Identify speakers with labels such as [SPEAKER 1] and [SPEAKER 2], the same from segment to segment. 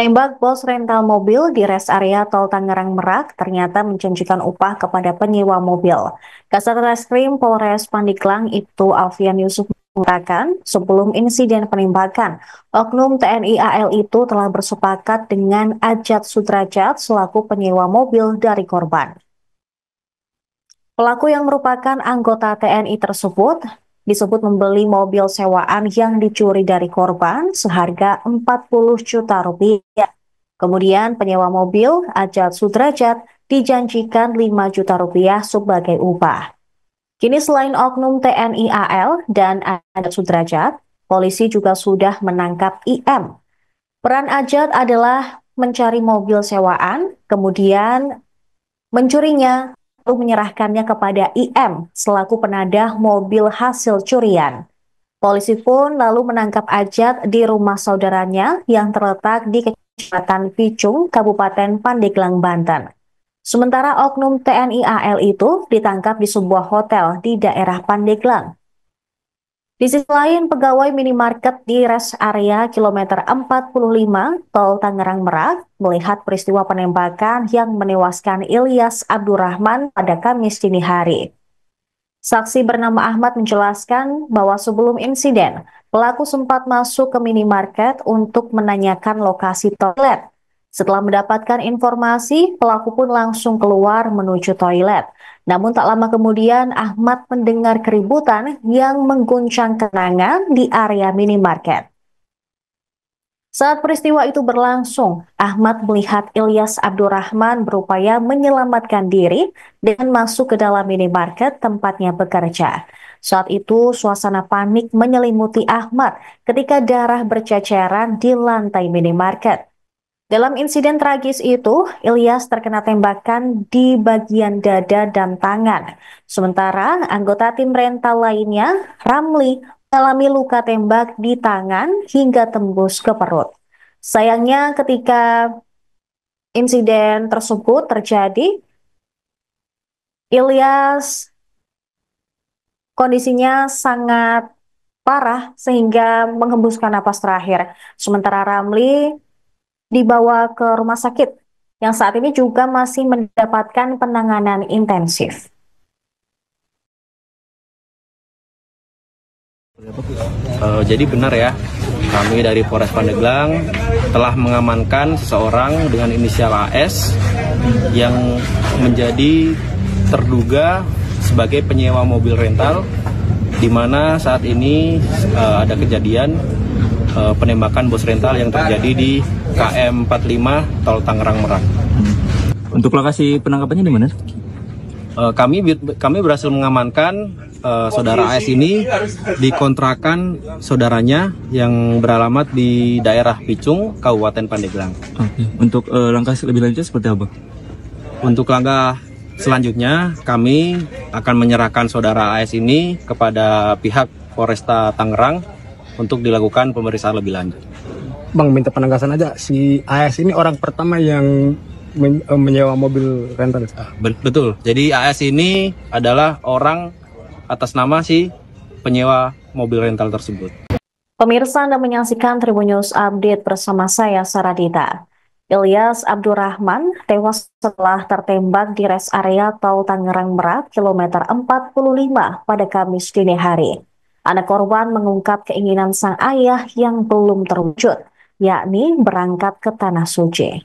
[SPEAKER 1] Tembak bos rental mobil di res area tol Tangerang Merak ternyata menjanjikan upah kepada penyewa mobil. Kasat Reskrim Polres Pandeglang Ibtu Alfian Yusuf mengatakan sebelum insiden penembakan, oknum TNI AL itu telah bersepakat dengan Ajat Sudrajat selaku penyewa mobil dari korban. Pelaku yang merupakan anggota TNI tersebut disebut membeli mobil sewaan yang dicuri dari korban seharga 40 juta rupiah. Kemudian penyewa mobil Ajat Sudrajat dijanjikan 5 juta rupiah sebagai upah. Kini selain oknum TNI AL dan Ajat Sudrajat, polisi juga sudah menangkap IM. Peran Ajat adalah mencari mobil sewaan, kemudian mencurinya, lalu menyerahkannya kepada IM selaku penadah mobil hasil curian. Polisi pun lalu menangkap Ajat di rumah saudaranya yang terletak di Kecamatan Picung, Kabupaten Pandeglang, Banten. Sementara oknum TNI AL itu ditangkap di sebuah hotel di daerah Pandeglang. Di sisi lain, pegawai minimarket di res area kilometer 45 Tol Tangerang Merak melihat peristiwa penembakan yang menewaskan Ilyas Abdurrahman pada Kamis dini hari. Saksi bernama Ahmad menjelaskan bahwa sebelum insiden, pelaku sempat masuk ke minimarket untuk menanyakan lokasi toilet. Setelah mendapatkan informasi, pelaku pun langsung keluar menuju toilet. Namun tak lama kemudian, Ahmad mendengar keributan yang mengguncang kenangan di area minimarket. Saat peristiwa itu berlangsung, Ahmad melihat Ilyas Abdurrahman berupaya menyelamatkan diri dengan masuk ke dalam minimarket tempatnya bekerja. Saat itu, suasana panik menyelimuti Ahmad ketika darah berceceran di lantai minimarket. Dalam insiden tragis itu, Ilyas terkena tembakan di bagian dada dan tangan. Sementara anggota tim rental lainnya, Ramli, mengalami luka tembak di tangan hingga tembus ke perut. Sayangnya ketika insiden tersebut terjadi, Ilyas kondisinya sangat parah sehingga menghembuskan napas terakhir. Sementara Ramli dibawa ke rumah sakit yang saat ini juga masih mendapatkan penanganan intensif.
[SPEAKER 2] Jadi benar ya, kami dari Polres Pandeglang telah mengamankan seseorang dengan inisial AS yang menjadi terduga sebagai penyewa mobil rental, di mana saat ini ada kejadian penembakan bos rental yang terjadi di KM 45 Tol Tangerang Merak.
[SPEAKER 3] Untuk lokasi penangkapannya di mana?
[SPEAKER 2] Kami berhasil mengamankan saudara AS ini di kontrakan saudaranya yang beralamat di daerah Picung, Kabupaten Pandeglang.
[SPEAKER 3] Oke. Untuk langkah lebih lanjut seperti apa?
[SPEAKER 2] Untuk langkah selanjutnya, kami akan menyerahkan saudara AS ini kepada pihak Polresta Tangerang untuk dilakukan pemeriksaan lebih lanjut.
[SPEAKER 4] Bang, minta penegasan aja, si AS ini orang pertama yang menyewa mobil rental.
[SPEAKER 2] Betul, jadi AS ini adalah orang atas nama si penyewa mobil rental tersebut.
[SPEAKER 1] Pemirsa Anda menyaksikan Tribun News Update bersama saya, Saradita. Ilyas Abdurrahman tewas setelah tertembak di res area Tol Tangerang Merak kilometer 45 pada Kamis dini hari. Anak korban mengungkap keinginan sang ayah yang belum terwujud, yakni berangkat ke Tanah Suci.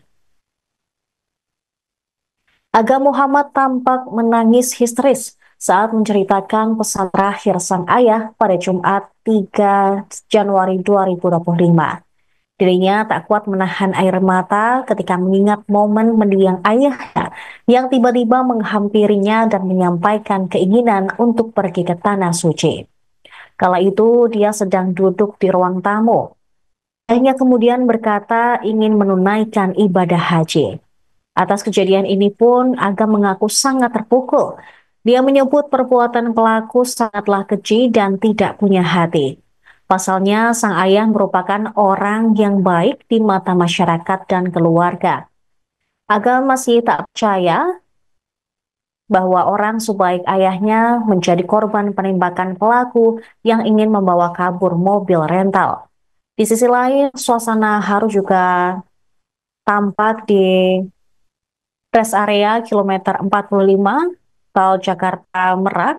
[SPEAKER 1] Aga Muhammad tampak menangis histeris saat menceritakan pesan terakhir sang ayah pada Jumat 3 Januari 2025. Dirinya tak kuat menahan air mata ketika mengingat momen mendiang ayahnya yang tiba-tiba menghampirinya dan menyampaikan keinginan untuk pergi ke Tanah Suci. Kala itu dia sedang duduk di ruang tamu. Ayahnya kemudian berkata ingin menunaikan ibadah haji. Atas kejadian ini pun Aga mengaku sangat terpukul. Dia menyebut perbuatan pelaku sangatlah keji dan tidak punya hati. Pasalnya sang ayah merupakan orang yang baik di mata masyarakat dan keluarga. Aga masih tak percaya bahwa orang sebaik ayahnya menjadi korban penembakan pelaku yang ingin membawa kabur mobil rental. Di sisi lain, suasana haru juga tampak di rest area kilometer 45 tol Jakarta Merak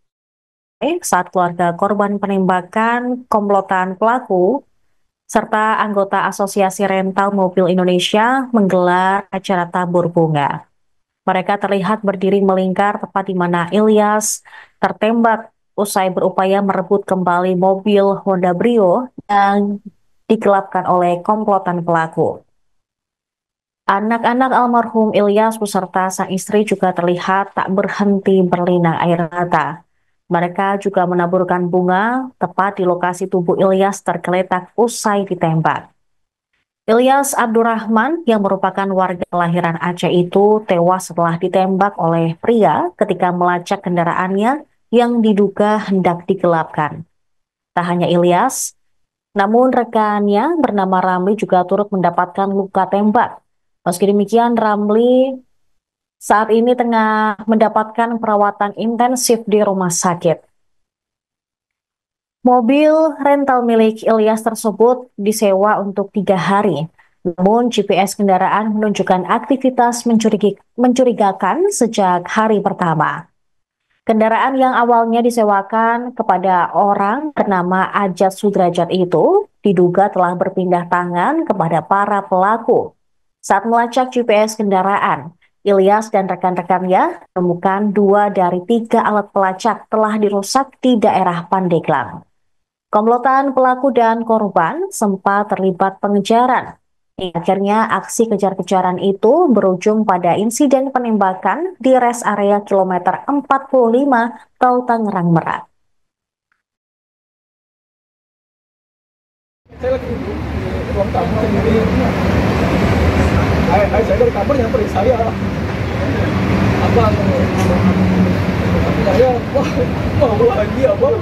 [SPEAKER 1] saat keluarga korban penembakan komplotan pelaku serta anggota Asosiasi Rental Mobil Indonesia menggelar acara tabur bunga. Mereka terlihat berdiri melingkar tepat di mana Ilyas tertembak usai berupaya merebut kembali mobil Honda Brio yang digelapkan oleh komplotan pelaku. Anak-anak almarhum Ilyas beserta sang istri juga terlihat tak berhenti berlinang air mata. Mereka juga menaburkan bunga tepat di lokasi tubuh Ilyas tergeletak usai ditembak. Ilyas Abdurrahman yang merupakan warga kelahiran Aceh itu tewas setelah ditembak oleh pria ketika melacak kendaraannya yang diduga hendak digelapkan. Tak hanya Ilyas, namun rekannya bernama Ramli juga turut mendapatkan luka tembak. Meski demikian, Ramli saat ini tengah mendapatkan perawatan intensif di rumah sakit. Mobil rental milik Ilyas tersebut disewa untuk 3 hari. Namun GPS kendaraan menunjukkan aktivitas mencurigakan sejak hari pertama. Kendaraan yang awalnya disewakan kepada orang bernama Ajat Sudrajat itu diduga telah berpindah tangan kepada para pelaku. Saat melacak GPS kendaraan, Ilyas dan rekan-rekannya menemukan 2 dari 3 alat pelacak telah dirusak di daerah Pandeglang. Komplotan pelaku dan korban sempat terlibat pengejaran. Akhirnya aksi kejar-kejaran itu berujung pada insiden penembakan di rest area kilometer 45 tol Tangerang Merak.
[SPEAKER 5] Saya lagi ruang tamu sendiri. Saya dari kamar nyamperin saya. Abang, saya mau lagi abang.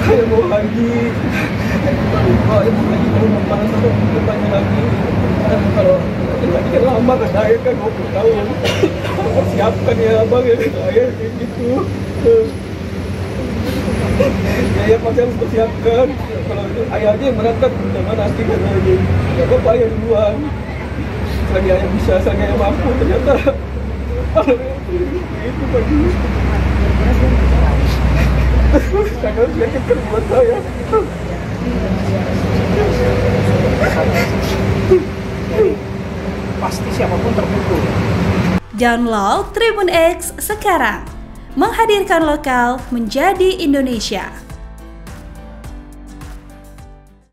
[SPEAKER 5] Saya mau lagi. Mau mana sampai bertanya lagi. Kalau lagi kan lama kan saya kan 20 tahun. Persiapkan ya abang ya saya kayak gitu. Ya pasti harus persiapkan. Kalau ayahnya yang berangkat jangan nanti kan lagi. Ya apa bayar duluan. Selagi ayah bisa, selagi ayah mampu ternyata. Itu bagi. Sangat menyakitkan buat saya. Pasti siapapun terpukul.
[SPEAKER 6] Download Tribun X sekarang. Menghadirkan lokal menjadi Indonesia.